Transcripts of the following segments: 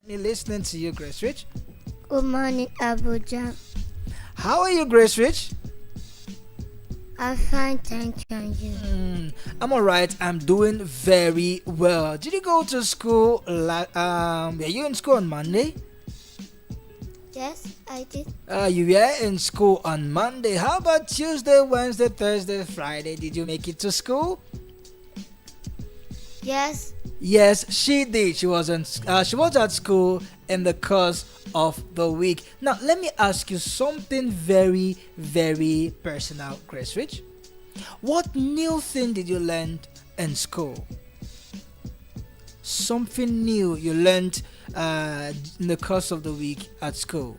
Me listening to you, Grace Rich. Good morning, Abuja. How are you, Grace Rich? I'm fine, thank you. And you? I'm alright. I'm doing very well. Did you go to school? Were you in school on Monday? Yes, I did. You were in school on Monday. How about Tuesday, Wednesday, Thursday, Friday? Did you make it to school? Yes, Yes, she did. She was at school in the course of the week. Now, let me ask you something very, very personal, Grace Rich. What new thing did you learn in school? Something new you learned in the course of the week at school.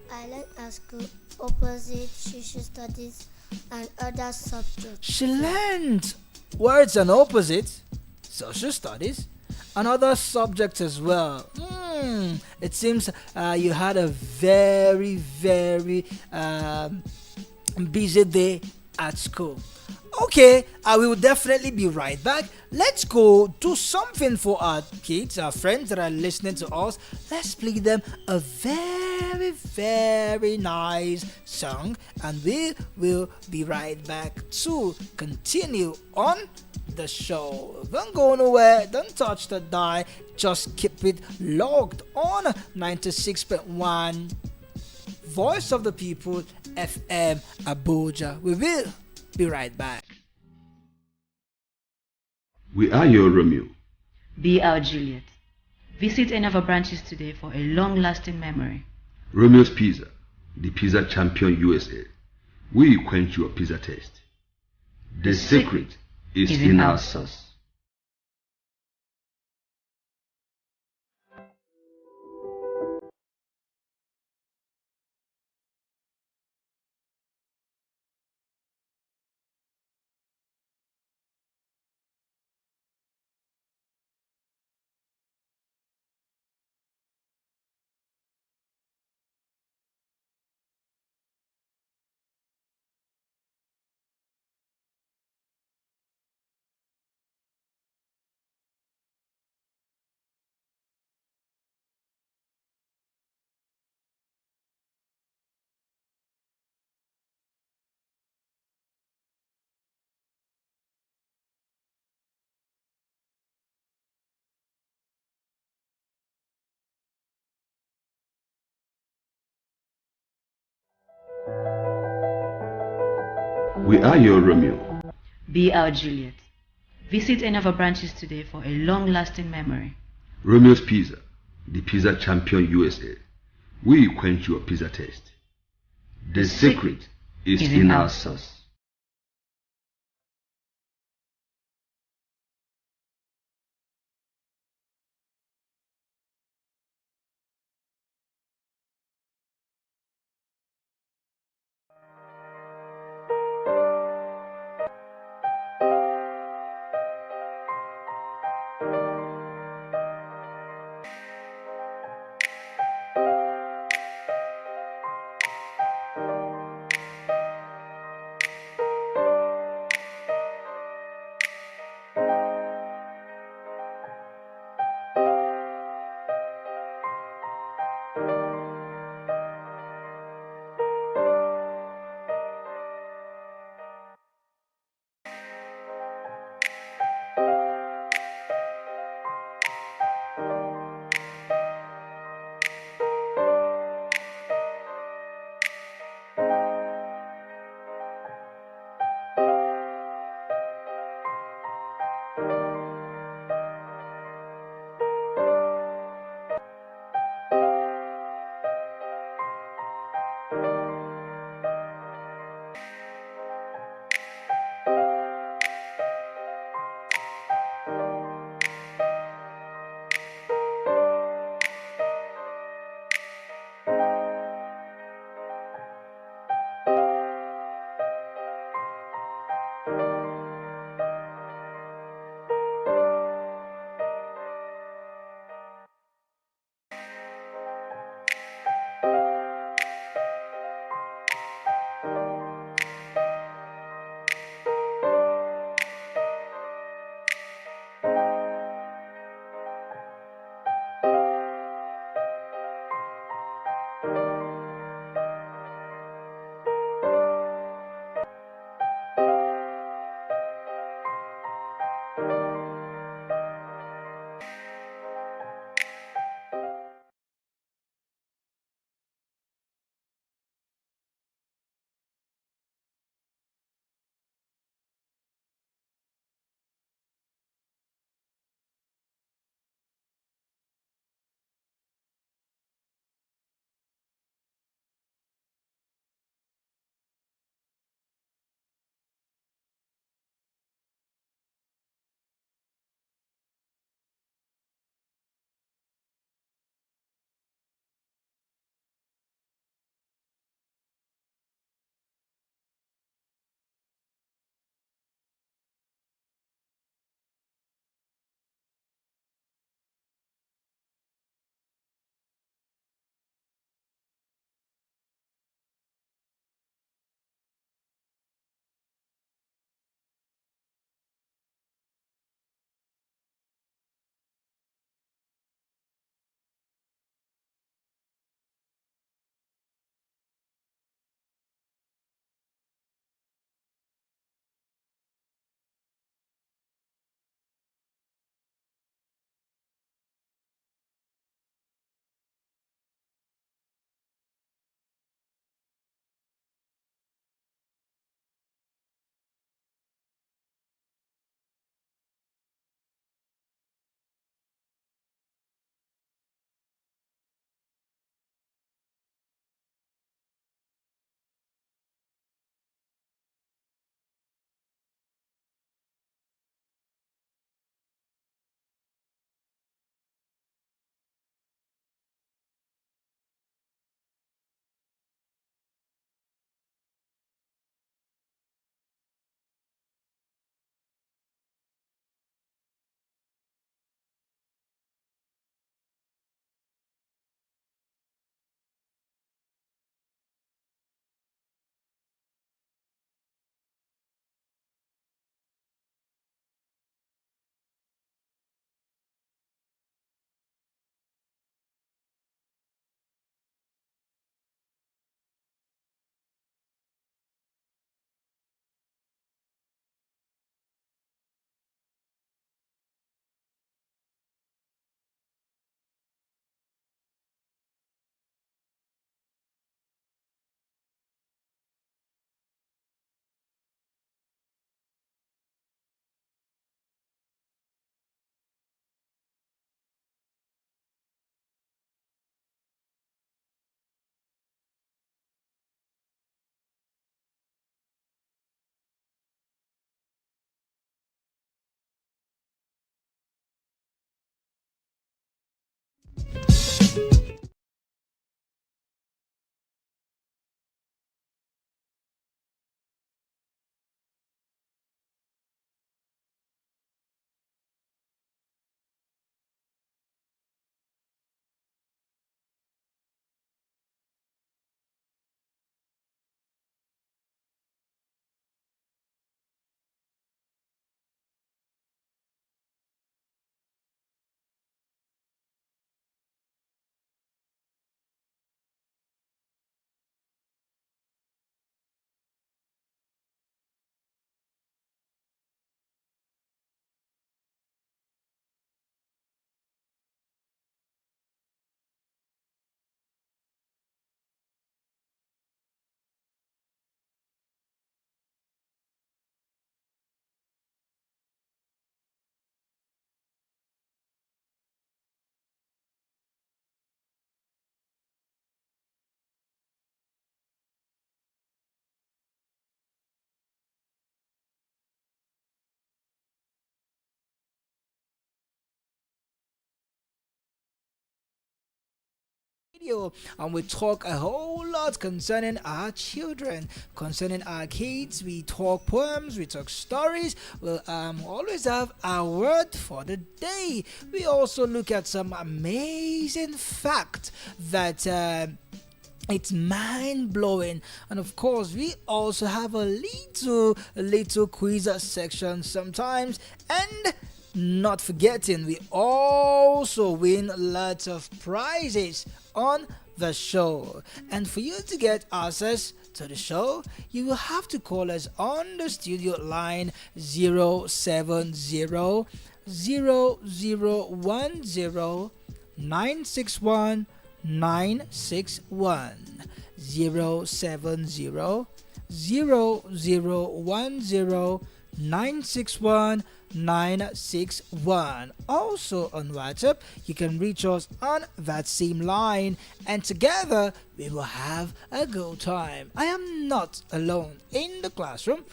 I like at school opposite social studies and other subjects. She learned words and opposites, social studies, and other subjects as well. It seems you had a very, very busy day at school. Okay, I will definitely be right back. Let's go do something for our kids, our friends that are listening to us. Let's play them a very, very nice song, and we will be right back to continue on the show. Don't go nowhere, don't touch the dial, just keep it logged on 96.1 Voice of the People FM Abuja. We will be right back. We are your Romeo. Be our Juliet. Visit any of our branches today for a long-lasting memory. Romeo's Pizza, the pizza champion USA. We quench your pizza taste. The secret is in our sauce. We are your Romeo. Be our Juliet. Visit any of our branches today for a long-lasting memory. Romeo's Pizza, the pizza champion USA. We quench your pizza taste. The secret is in our sauce. radio, and we talk a whole lot concerning our children, concerning our kids. We talk poems, we talk stories. We'll always have our word for the day. We also look at some amazing fact that it's mind blowing, and of course, we also have a little quiz section sometimes, and not forgetting, we also win lots of prizes on the show. And for you to get access to the show, you will have to call us on the studio line 070 0010 961 961 070 0010 961 961. Also on WhatsApp, you can reach us on that same line, and together we will have a good time. I am not alone in the classroom.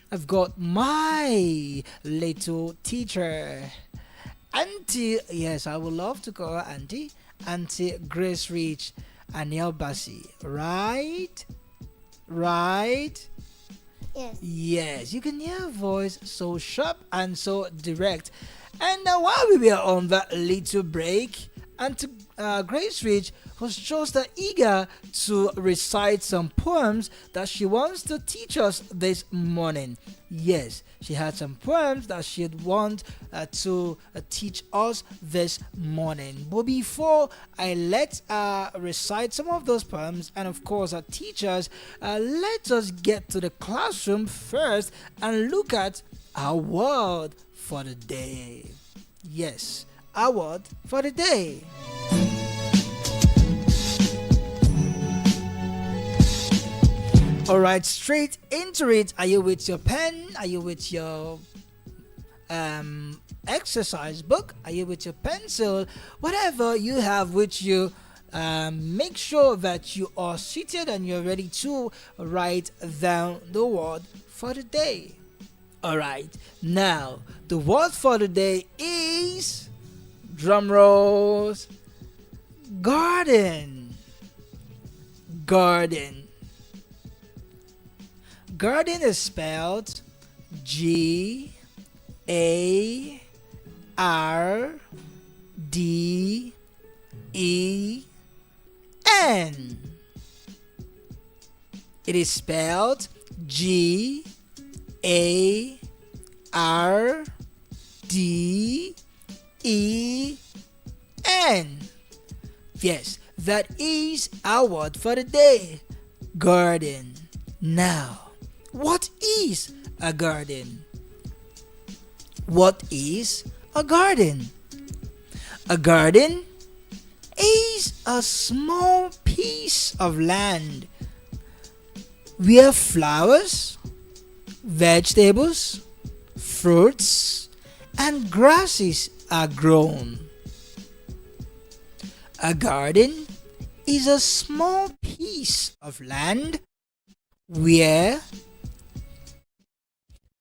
I've got my little teacher, Auntie. Yes, I would love to call her Auntie. Auntie Grace Rich Aniel Bassi. Right? Yes, you can hear her voice so sharp and so direct. And while we were on that little break, Auntie Grace Rich was just eager to recite some poems that she wants to teach us this morning. Yes, she had some poems that she'd want to teach us this morning. But before I let recite some of those poems, and of course teach us, let us get to the classroom first and look at our word for the day. Yes, our word for the day. Alright, straight into it. Are you with your pen? Are you with your exercise book? Are you with your pencil? Whatever you have with you, make sure that you are seated and you're ready to write down the word for the day. Alright, now the word for the day is, drum rolls, garden. Garden. Garden is spelled Garden. It is spelled Garden. Yes, that is our word for the day. Garden. Now, what is a garden? What is a garden? A garden is a small piece of land where flowers, vegetables, fruits, and grasses are grown. A garden is a small piece of land where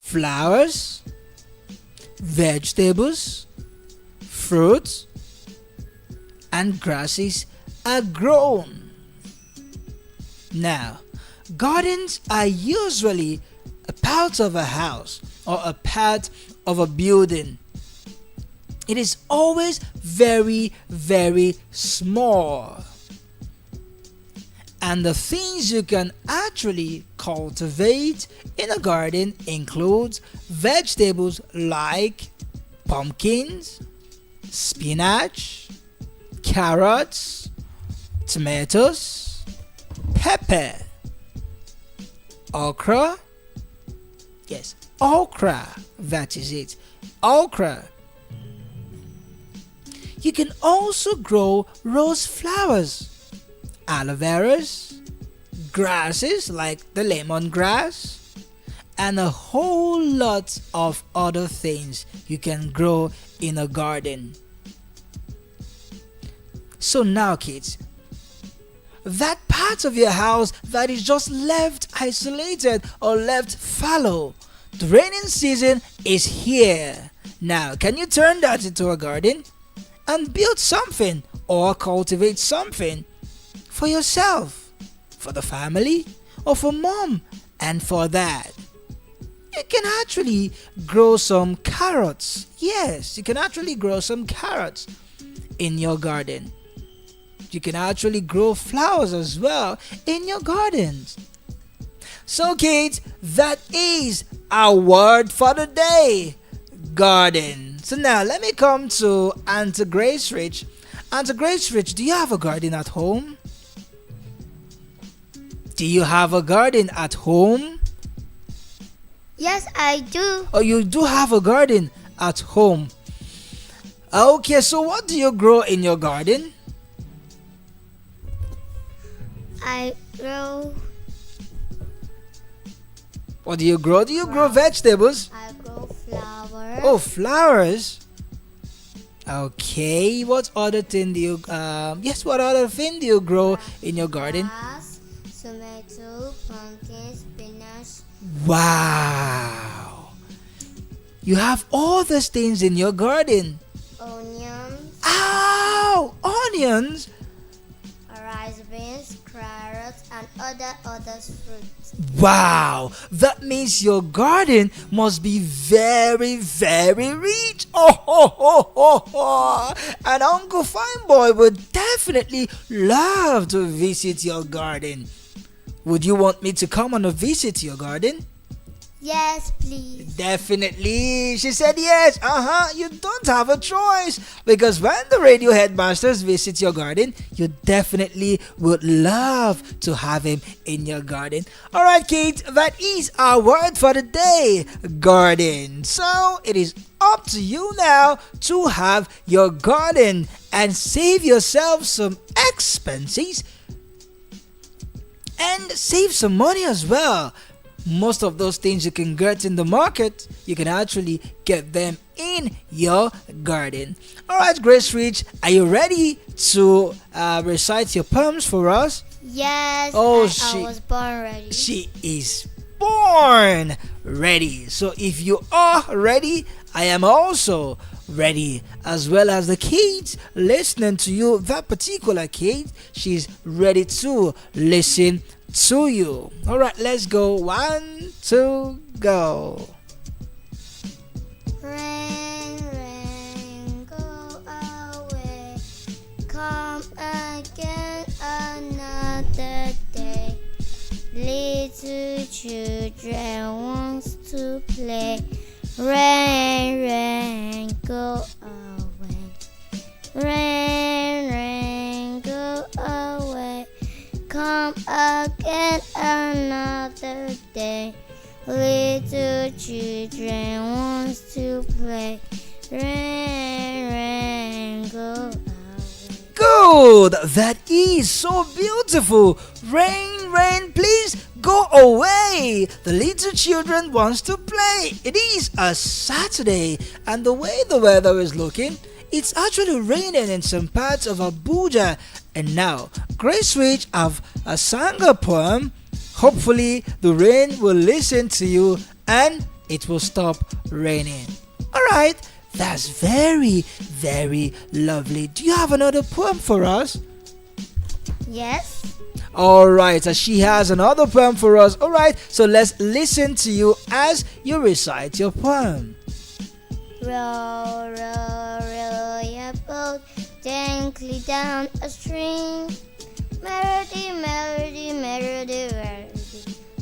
flowers, vegetables, fruits, and grasses are grown. Now, gardens are usually a part of a house or a part of a building. It is always very, very small. And the things you can actually cultivate in a garden includes vegetables like pumpkins, spinach, carrots, tomatoes, pepper, okra. Yes, okra, that is it, okra. You can also grow rose flowers, aloe veras, grasses like the lemongrass, and a whole lot of other things you can grow in a garden. So now, kids, that part of your house that is just left isolated or left fallow, the raining season is here. Now, can you turn that into a garden and build something or cultivate something for yourself, for the family, or for mom and for dad. You can actually grow some carrots. Yes, you can actually grow some carrots in your garden. You can actually grow flowers as well in your gardens. So kids, that is our word for the day. Garden. So now let me come to Auntie Grace Rich. Auntie Grace Rich, do you have a garden at home? Do you have a garden at home? Yes, I do. Oh, you do have a garden at home. Okay, so what do you grow in your garden? I grow. What do you grow? Do you grow vegetables? I grow flowers. Oh, flowers. Okay, what other thing do you what other thing do you grow in your garden? Grass, tomato, pumpkin, spinach. Wow. You have all these things in your garden. Onions, Ow! Onions? rice beans, carrots, and other fruits. Wow! That means your garden must be very, very rich. Oh. And Uncle Fine Boy would definitely love to visit your garden. Would you want me to come on a visit to your garden? Yes, please. Definitely. She said yes. You don't have a choice. Because when the radio headmasters visit your garden, you definitely would love to have him in your garden. Alright kids, that is our word for the day. Garden. So it is up to you now to have your garden and save yourself some expenses and save some money as well. Most of those things you can get in the market, you can actually get them in your garden. Alright, Grace Rich, are you ready to recite your poems for us? Yes, Oh, I was born ready. She is born ready. So if you are ready, I am also ready, as well as the kids listening to you. That particular kid, she's ready to listen to you. Alright, let's go. 1, 2, go. Rain, rain, go away. Come again another day. Little children wants to play. Rain, rain, go away. Rain, rain, go away. Come again another day. Little children wants to play. Rain, rain, go away. Good. That is so beautiful. Rain, rain, please go away. The little children wants to play. It is a Saturday, and the way the weather is looking, it's actually raining in some parts of Abuja. And now, Grace Rich have sang a poem. Hopefully, the rain will listen to you and it will stop raining. Alright, that's very, very lovely. Do you have another poem for us? Yes. Alright, so she has another poem for us. Alright, so let's listen to you as you recite your poem. Row, row, row your boat gently down a stream. Melody, melody, melody, melody.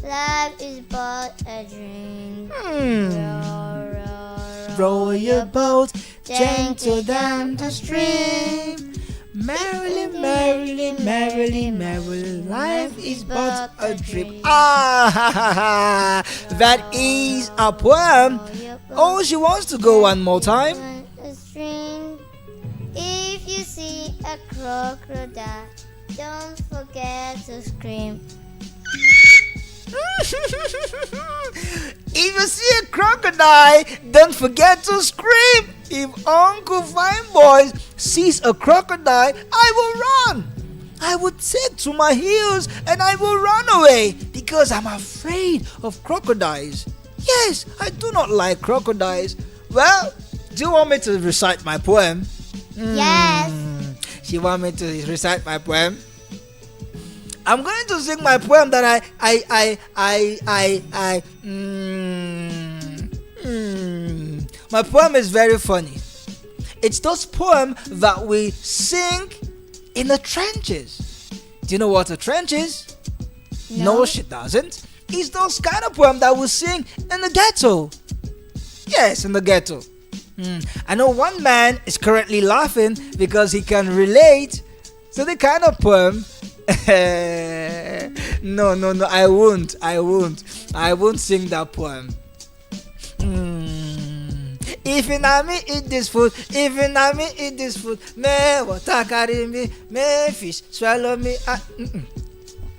Life is but a dream. Row, row, Row your boat gentle down the stream. Merrily, merrily, merrily, merrily, life is but a dream. That is a poem. Oh, she wants to go one more time. A stream. If you see a crocodile, don't forget to scream. If you see a crocodile, don't forget to scream. If Uncle Fine Boy sees a crocodile, I will run. I would take to my heels and I will run away because I'm afraid of crocodiles. Yes, I do not like crocodiles. Well, do you want me to recite my poem? Yes. She You want me to recite my poem? I'm going to sing my poem that my poem is very funny. It's those poems that we sing in the trenches. Do you know what a trench is? No, she doesn't. It's those kind of poems that we sing in the ghetto. Yes, in the ghetto. I know one man is currently laughing because he can relate to the kind of poem. No, I won't sing that poem. If you na me eat this food, if you na me eat this food, me water carry me, me fish swallow me.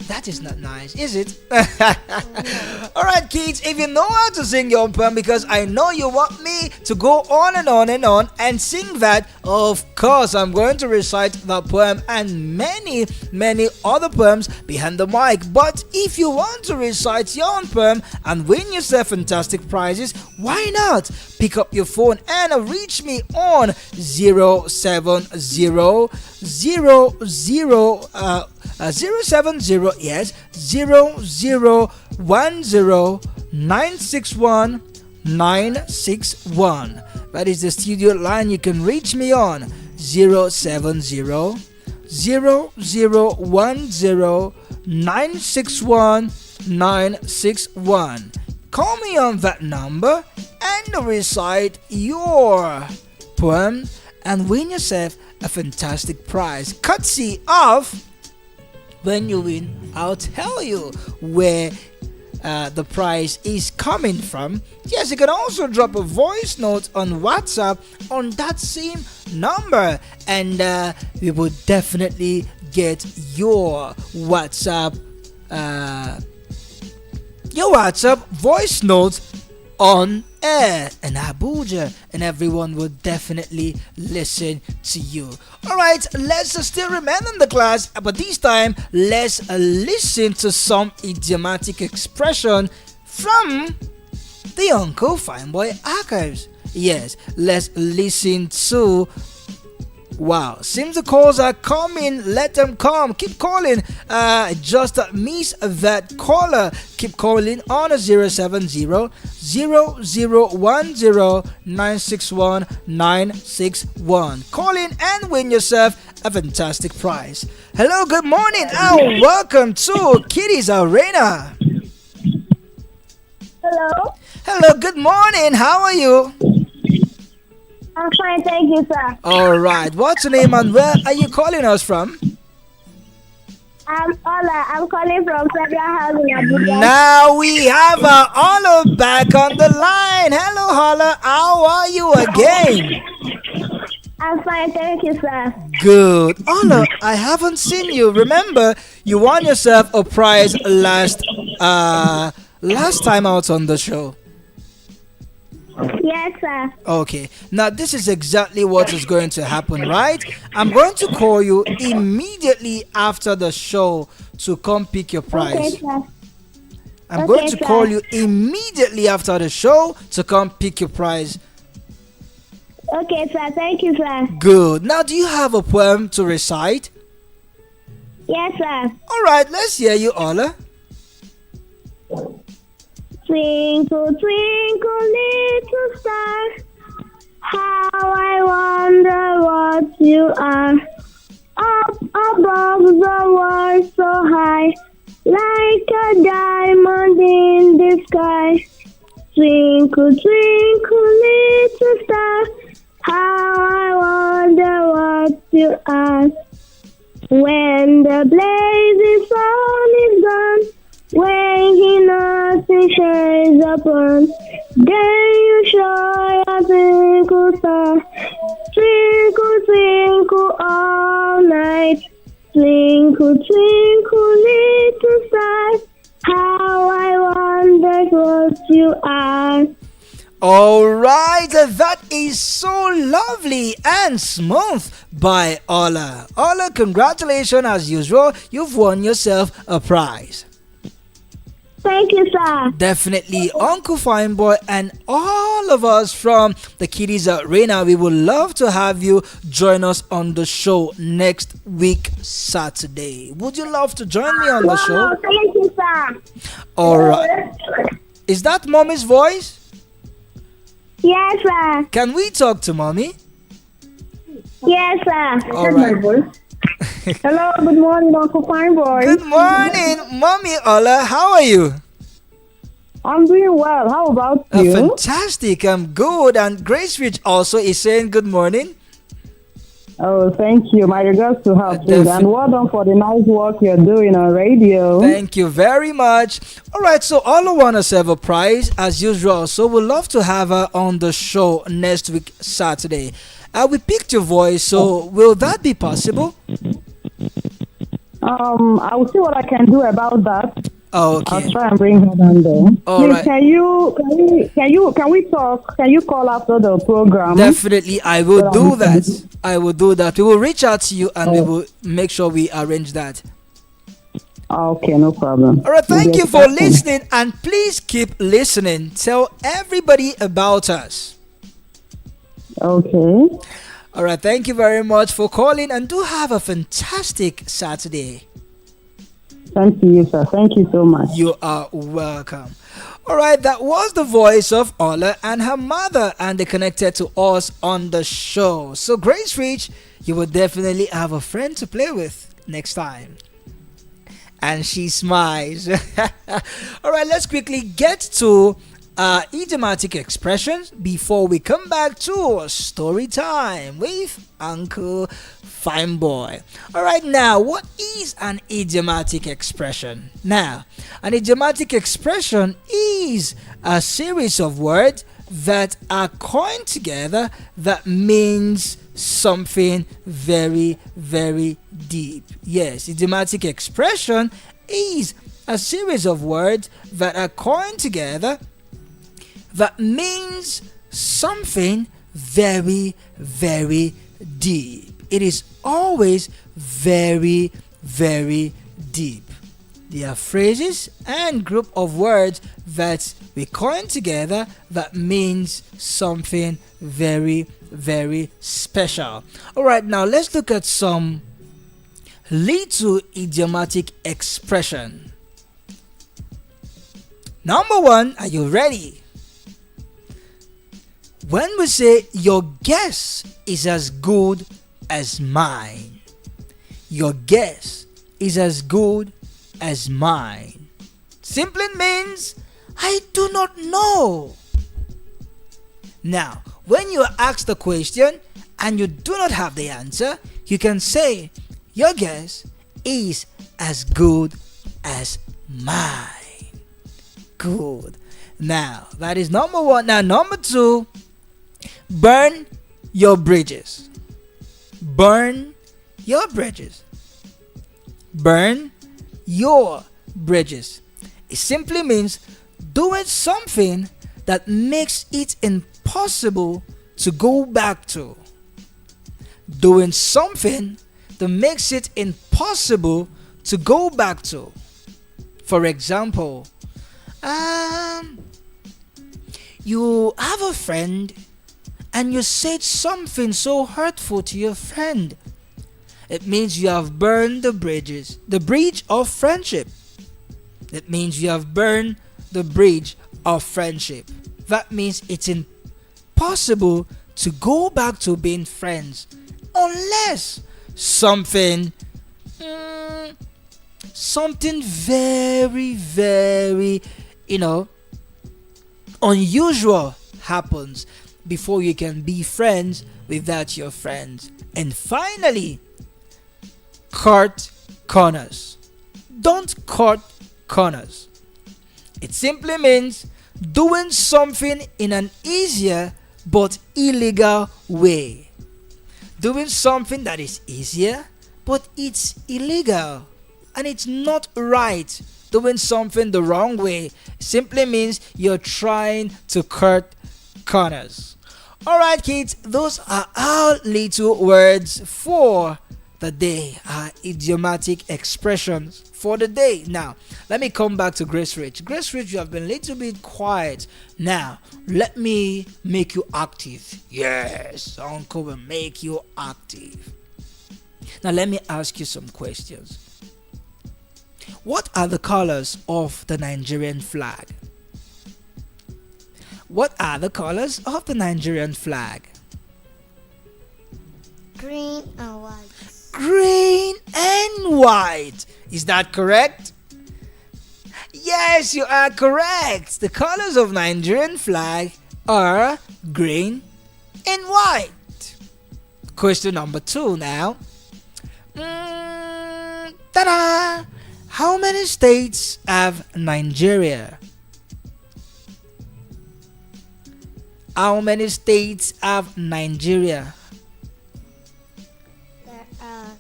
That is not nice, is it? Alright, kids, if you know how to sing your poem, because I know you want me to go on and on and on and sing that, of course, I'm going to recite that poem and many, many other poems behind the mic. But if you want to recite your own poem and win yourself fantastic prizes, why not? Pick up your phone and reach me on 070 yes 0010961 that is the studio line. You can reach me on 070 Call me on that number and recite your poem and win yourself a fantastic prize courtesy of. When you win, I'll tell you where the prize is coming from. Yes, you can also drop a voice note on WhatsApp on that same number, and we will definitely get your WhatsApp voice note on air in Abuja, and everyone will definitely listen to you. Alright, let's still remain in the class, but this time let's listen to some idiomatic expression from the Uncle Fineboy archives. Yes, let's listen to. Wow, seems the calls are coming. Let them come. Keep calling. Just miss that caller. Keep calling on a 070-0010-961-961. Call in and win yourself a fantastic prize. Hello, good morning, and welcome to Kiddies Arena. Hello. Hello, good morning. How are you? I'm fine, thank you, sir. All right. What's your name and where are you calling us from? I'm Ola. I'm calling from Federal House in Abuja. Now we have Ola back on the line. Hello, Ola. How are you again? I'm fine, thank you, sir. Good. Ola, I haven't seen you. Remember, you won yourself a prize last time out on the show. Yes, sir. Okay, now this is exactly what is going to happen, right? I'm going to call you immediately after the show to come pick your prize. Okay, sir. I'm going to call you immediately after the show to come pick your prize. Okay, sir. Thank you, sir. Good. Now, do you have a poem to recite? Yes, sir. All right, let's hear you, Ola. Twinkle, twinkle, little star, how I wonder what you are. Up above the world so high, like a diamond in the sky. Twinkle, twinkle, little star, how I wonder what you are. When the blazing sun is gone, when he nothing shines upon, then you show your twinkle star. Twinkle, twinkle all night. Twinkle, twinkle, little star, how I wonder what you are. All right, that is so lovely and smooth by Ola. Ola, congratulations as usual. You've won yourself a prize. Thank you, sir. Definitely, Uncle Fine Boy and all of us from the Kiddies Arena, we would love to have you join us on the show next week, Saturday. Would you love to join me on the show? Wow, thank you, sir. All right. Is that mommy's voice? Yes, sir. Can we talk to mommy? Yes, sir. All right. Hello, good morning, Uncle Fine Boy. Good morning, mommy Ola. How are you? I'm doing well. How about you? Fantastic. I'm good. And Grace Rich also is saying good morning. Oh, thank you. My regards to her, please. Defi- And well done for the nice work you're doing on radio. Thank you very much. All right, so Ola won herself a prize as usual. So we'd love to have her on the show next week, Saturday. We picked your voice, so will that be possible? I will see what I can do about that. Oh, okay. I'll try and bring her down there. All Please, right. can we talk? Can you call after the program? Definitely, I will do that. I will do that. We will reach out to you and we will make sure we arrange that. Okay, no problem. All right, thank you for listening and please keep listening. Tell everybody about us. Okay. All right, thank you very much for calling and do have a fantastic Saturday. Thank you, sir. Thank you so much. You are welcome. All right, that was the voice of Ola and her mother, and they connected to us on the show. So, Grace Rich, you will definitely have a friend to play with next time. And she smiles. All right, let's quickly get to idiomatic expressions before we come back to story time with Uncle Fine Boy. All right, now what is an idiomatic expression? Now, an idiomatic expression is a series of words that are coined together that means something very, very deep. Yes, idiomatic expression is a series of words that are coined together that means something very, very deep. It is always very, very deep. They are phrases and group of words that we coin together that means something very, very special. Alright, now let's look at some little idiomatic expression. Number one, are you ready? When we say your guess is as good as mine, your guess is as good as mine simply means I do not know. Now, when you are asked a question and you do not have the answer, you can say your guess is as good as mine. Good. Now, that is number one. Now, number two, burn your bridges. Burn your bridges. Burn your bridges. It simply means doing something that makes it impossible to go back to. Doing something that makes it impossible to go back to. For example, you have a friend and you said something so hurtful to your friend. It means you have burned the bridges, the bridge of friendship. It means you have burned the bridge of friendship. That means it's impossible to go back to being friends unless something very, very, unusual happens before you can be friends without your friends. And finally, cut corners. Don't cut corners. It simply means doing something in an easier but illegal way. Doing something that is easier but it's illegal and it's not right. Doing something the wrong way simply means you're trying to cut corners. Alright kids, those are our little words for the day, our idiomatic expressions for the day. Now, let me come back to Grace Rich. Grace Rich, you have been a little bit quiet. Now, let me make you active. Yes, Uncle will make you active. Now, let me ask you some questions. What are the colors of the Nigerian flag? What are the colors of the Nigerian flag? Green and white. Green and white. Is that correct? Yes, you are correct. The colors of Nigerian flag are green and white. Question number 2 now. Ta-da! How many states have Nigeria? How many states have Nigeria? There are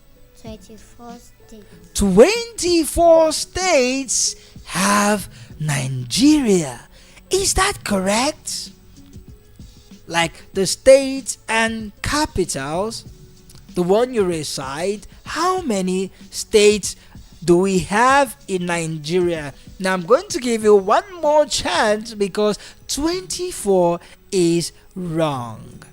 24 states. 24 states have Nigeria. Is that correct? Like the states and capitals, the one you reside, how many states do we have in Nigeria? Now I'm going to give you one more chance because 24 is wrong.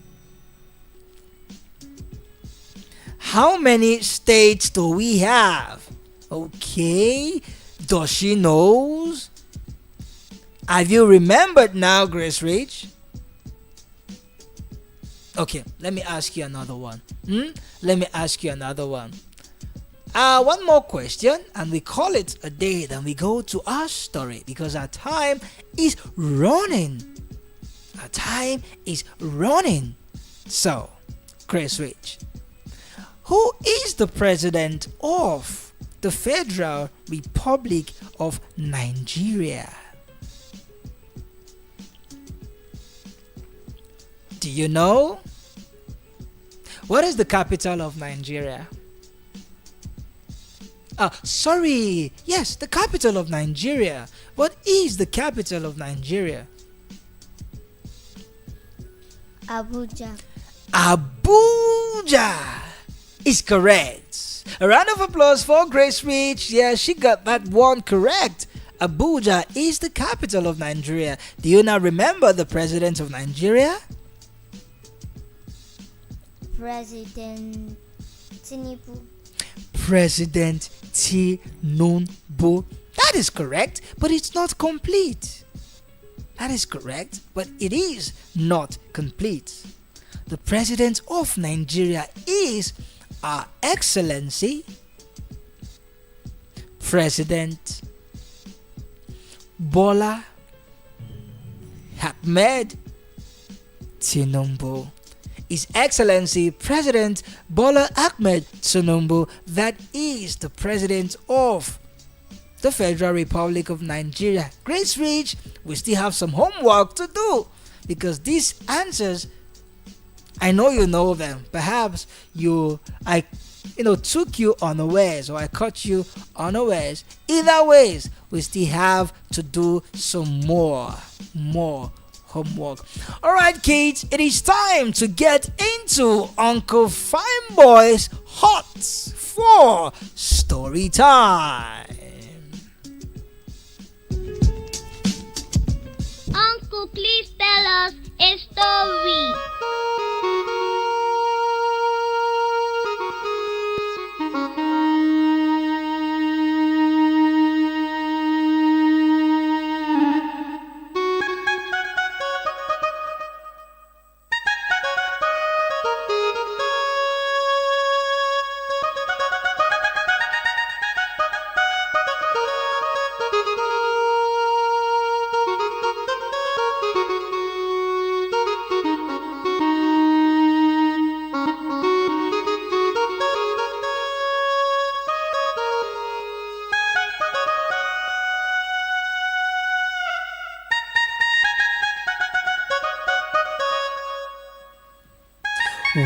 How many states do we have? Okay, does she knows? Have you remembered now, Grace Rich? Okay, let me ask you another one. Let me ask you another one. One more question, and we call it a day. Then we go to our story because our time is running. Our time is running. So, Grace Rich, who is the president of the Federal Republic of Nigeria? Do you know? What is the capital of Nigeria? Sorry. Yes, the capital of Nigeria. What is the capital of Nigeria? Abuja. Abuja is correct. A round of applause for Grace Rich. Yeah, she got that one correct. Abuja is the capital of Nigeria. Do you now remember the president of Nigeria? President Tinubu. President Tinubu. That is correct, but it's not complete. That is correct, but it is not complete. The president of Nigeria is Our Excellency President Bola Ahmed Tinubu. His Excellency President Bola Ahmed Tinubu, that is the President of the Federal Republic of Nigeria. Grace Rich, we still have some homework to do because these answers, I know you know them. Perhaps I took you unawares or I caught you unawares. Either ways, we still have to do some more homework. Alright kids, it is time to get into Uncle Fineboy's Hots for story time. Uncle, please tell us a story.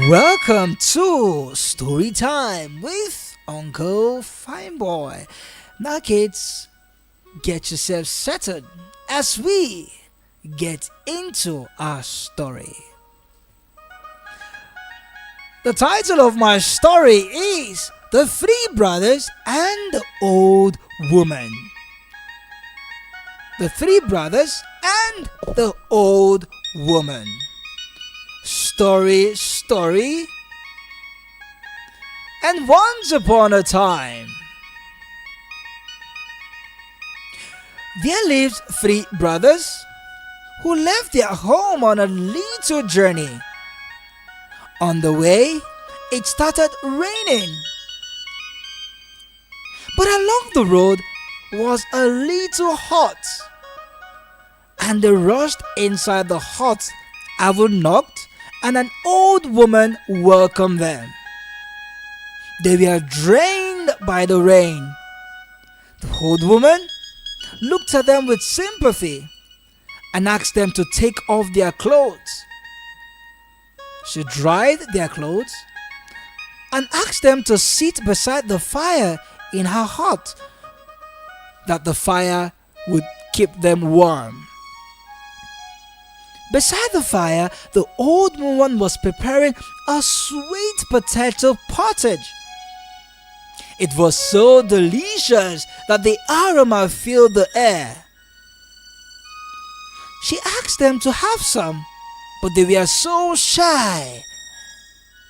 Welcome to Story Time with Uncle Fineboy. Now kids, get yourself settled as we get into our story. The title of my story is The three brothers and the old woman. The three brothers and the old woman. Story. And once upon a time, there lived three brothers who left their home on a little journey. On the way, it started raining. But along the road was a little hut, and they rushed inside the hut, having knocked, and an old woman welcomed them. They were drained by the rain. The old woman looked at them with sympathy and asked them to take off their clothes. She dried their clothes and asked them to sit beside the fire in her hut, that the fire would keep them warm. Beside the fire, the old woman was preparing a sweet potato pottage. It was so delicious that the aroma filled the air. She asked them to have some, but they were so shy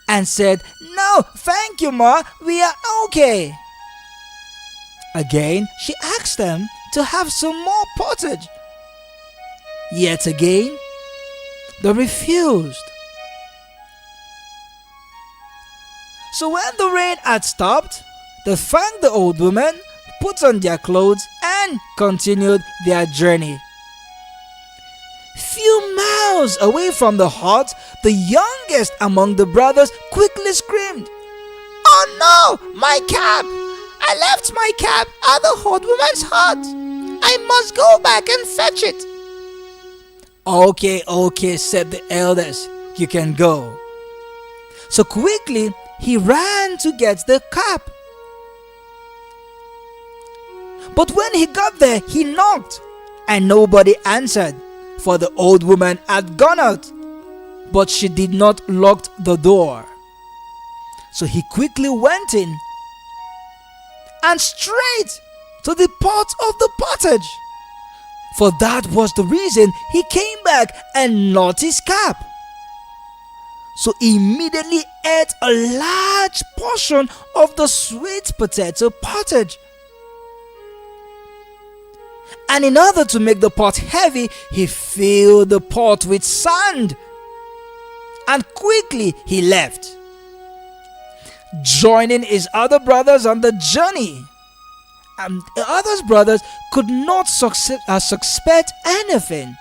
and said, "No, thank you, Ma, we are okay." Again, she asked them to have some more pottage. Yet again, they refused. So when the rain had stopped, they thanked the old woman, put on their clothes, and continued their journey. Few miles away from the hut, the youngest among the brothers quickly screamed, "Oh no, my cap! I left my cap at the old woman's hut. I must go back and fetch it." Okay, said the eldest. "You can go." So quickly, he ran to get the cap. But when he got there, he knocked, and nobody answered, for the old woman had gone out, but she did not lock the door. So he quickly went in, and straight to the pot of the pottage, for that was the reason he came back and not his cap. So he immediately ate a large portion of the sweet potato pottage. And in order to make the pot heavy, he filled the pot with sand. And quickly he left, joining his other brothers on the journey. And the other brothers could not suspect anything.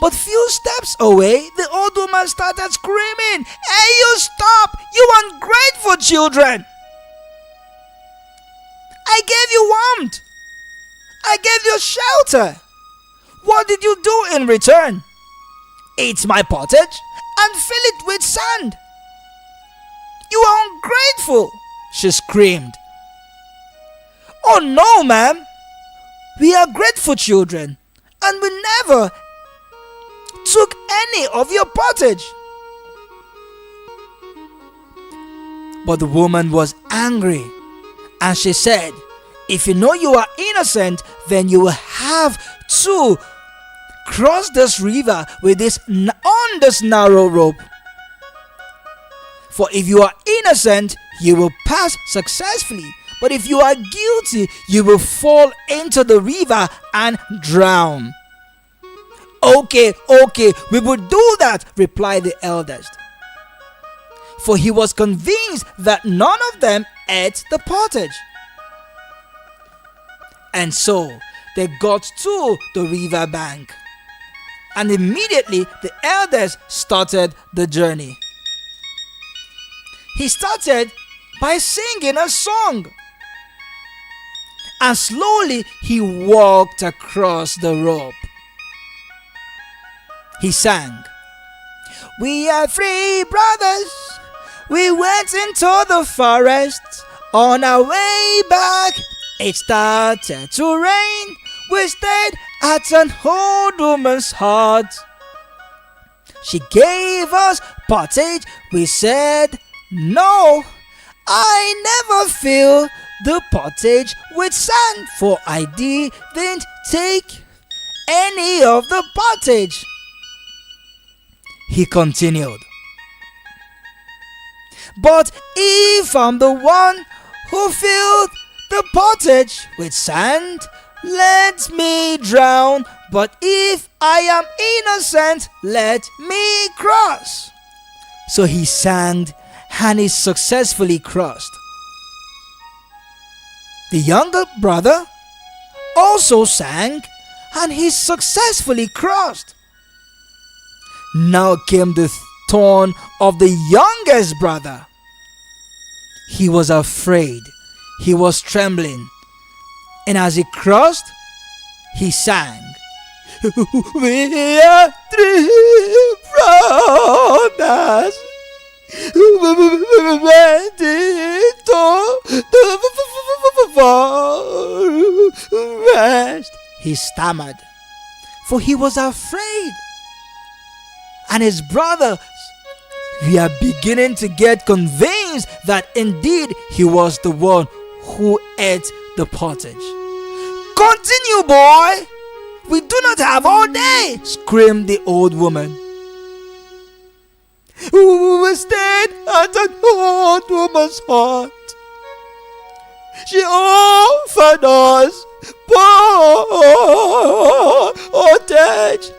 But few steps away, the old woman started screaming, "Hey, you stop! You ungrateful children! I gave you warmth. I gave you shelter. What did you do in return? Eat my pottage and fill it with sand. You are ungrateful," she screamed. "Oh no, ma'am. We are grateful children, and we never took any of your pottage." But the woman was angry, and she said, "If you know you are innocent, then you will have to cross this river with on this narrow rope. For if you are innocent, you will pass successfully. But if you are guilty, you will fall into the river and drown." Okay, we will do that," replied the eldest. For he was convinced that none of them ate the pottage. And so they got to the river bank, and immediately the eldest started the journey. He started by singing a song, and slowly he walked across the rope. He sang, "We are three brothers. We went into the forest. On our way back, it started to rain. We stayed at an old woman's hut. She gave us pottage. We said no. I never fill the pottage with sand, for I didn't take any of the pottage. He continued. But if I'm the one who filled the pottage with sand, let me drown. But if I am innocent, let me cross. So he sang, and he successfully crossed. The younger brother also sang, and he successfully crossed. Now came the turn of the youngest brother. He was afraid. He was trembling. And as he crossed, he sang. We are three brothers who went into the forest. He stammered, for he was afraid. And his brothers were beginning to get convinced that indeed he was the one who ate the pottage. Continue, boy! We do not have all day! Screamed the old woman. We stayed at an old woman's hut. She offered us pottage.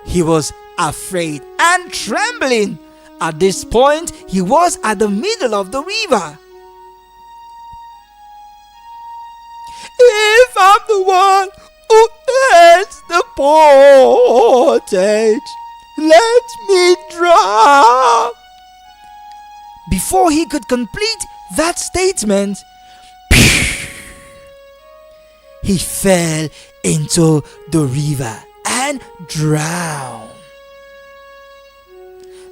He was afraid and trembling. At this point, he was at the middle of the river. If I'm the one who ate the pottage, let me drown. Before he could complete that statement, he fell into the river and drowned.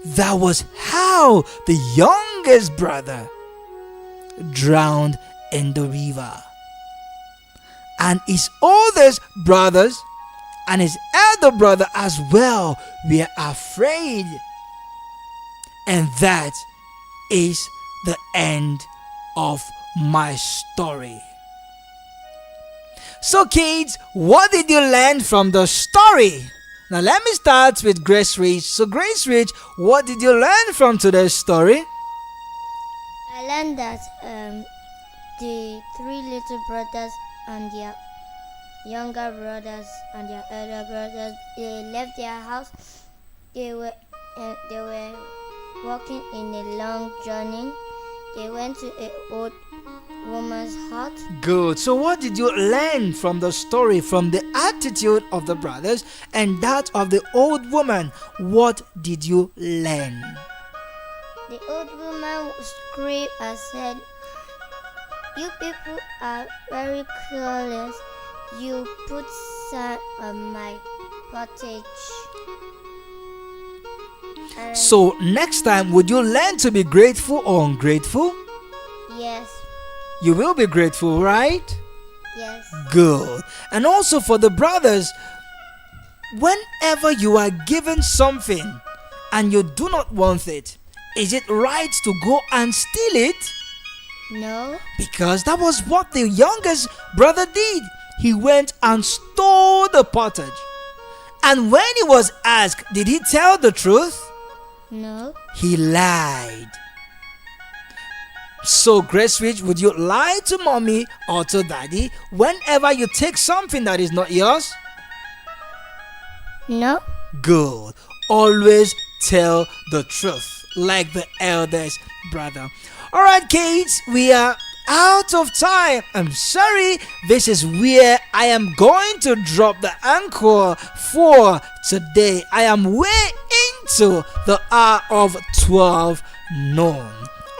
That was how the youngest brother drowned in the river. And his oldest brothers and his elder brother as well were afraid. And that is the end of my story. So kids, what did you learn from the story? Now let me start with Grace Rich. So Grace Rich, what did you learn from today's story? I learned that the three little brothers and their younger brothers and their elder brothers, they left their house. They were walking in a long journey. They went to an old woman's hut. Good. So what did you learn from the story, from the attitude of the brothers and that of the old woman? What did you learn? The old woman screamed and said, "You people are very careless. You put sand on my pottage." So next time, would you learn to be grateful or ungrateful? Yes. You will be grateful, right? Yes. Good. And also for the brothers, whenever you are given something and you do not want it, is it right to go and steal it? No. Because that was what the youngest brother did. He went and stole the pottage. And when he was asked, did he tell the truth? No. He lied. So Grace Rich, would you lie to mommy or to daddy whenever you take something that is not yours? No. Good. Always tell the truth, like the eldest brother. Alright kids, we are out of time. I'm sorry, this is where I am going to drop the anchor for today. I am way into the hour of 12 noon.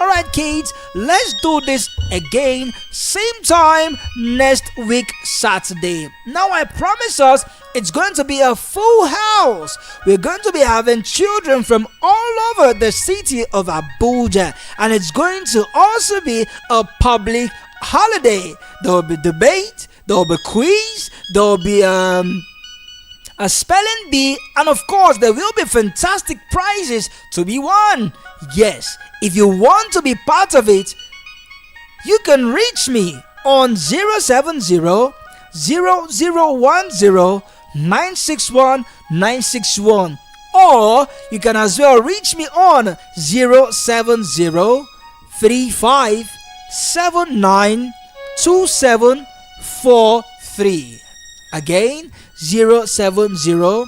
Alright kids, let's do this again, same time next week Saturday. Now I promise us it's going to be a full house. We're going to be having children from all over the city of Abuja, and it's going to also be a public holiday. There will be debate, there will be quiz, there will be a spelling bee, and of course there will be fantastic prizes to be won. Yes, if you want to be part of it, you can reach me on 070 961 961, or you can as well reach me on 070 3579 2743. Again, 070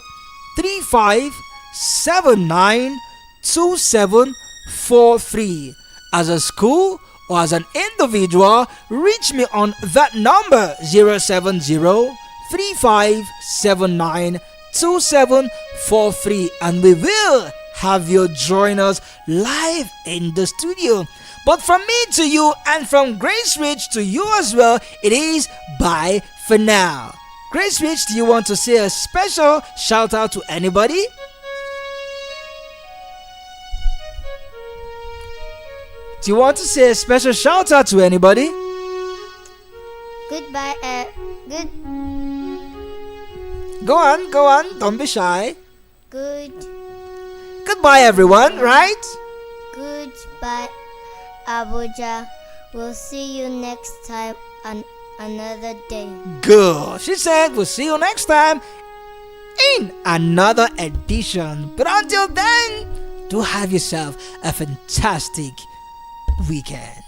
3579 2743. As a school or as an individual, reach me on that number 070 3579 2743, and we will have you join us live in the studio. But from me to you and from Grace Rich to you as well, it is bye for now. Grace Rich, do you want to say a special shout out to anybody? Do you want to say a special shout out to anybody? Goodbye. Go on, don't be shy. Goodbye, everyone, right? Goodbye, Abuja. We'll see you next time on another day. Good. She said we'll see you next time in another edition. But until then, do have yourself a fantastic weekend.